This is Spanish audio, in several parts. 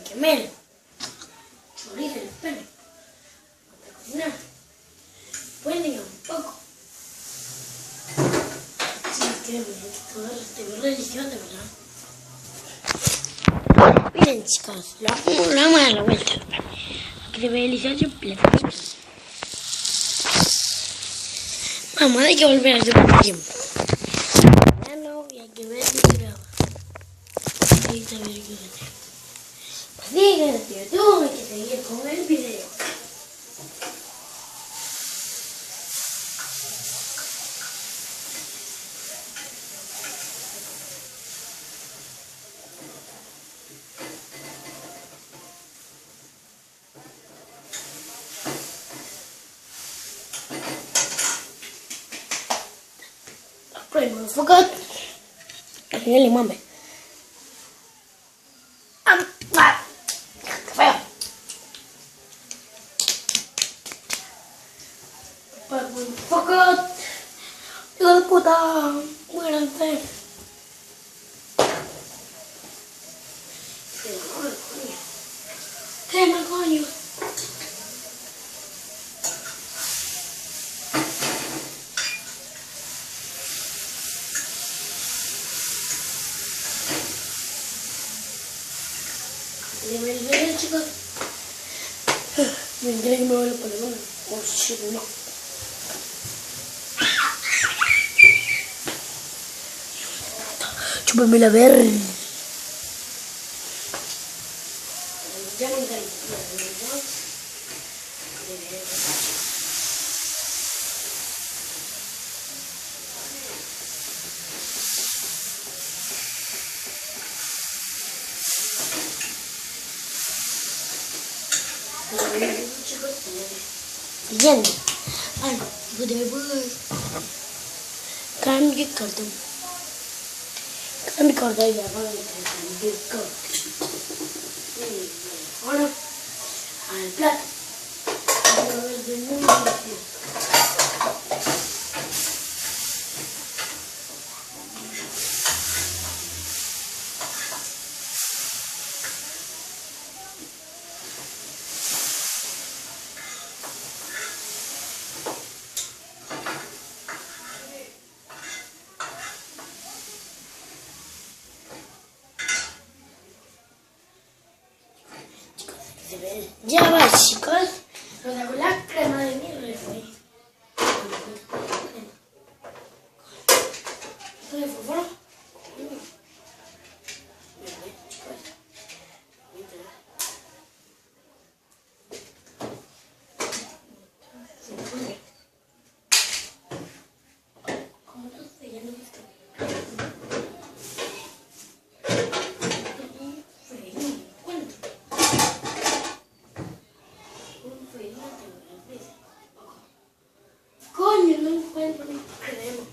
quemé. Chorizo el pelo. Para cocinar. Pueden un poco. Sí, creo que todo este delicioso, de verdad. Miren, chicos, lo vamos a dar la vuelta. Que se ve delicioso el plato. Vamos, hay que volver a hacer un tiempo. Ya no, y hay que ver si graba. Ahí está bien que se hace. Así que tú hay que seguir con el video. Primo, enfoca. Al final le mame. ¡Qué feo! Primo, enfoca. ¡Hijo de puta! ¡Muéranse! ¡Qué mal coño! ¿Le ven el video, chicos? Me enteré que me voy a poner una. Oh, shit, no. Chúpame la verde. Ya me enteré. Bien. Ay, hijo de puta. Cambio cartón. Cambio cartón y la van a cambio cartón. Ahora, al plato. Es muy delicioso. Ya va, chicos. Lo hago la crema de mi refri. ¿Dónde fue? Bueno. Chicos. ¿Cómo no sé? Ya no he visto. Coño, no encuentro mi crema.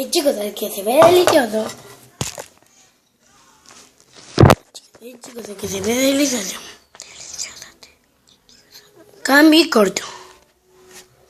Chicos, el que se ve delicioso. Chicos, el que se ve delicioso. Cambio y corto.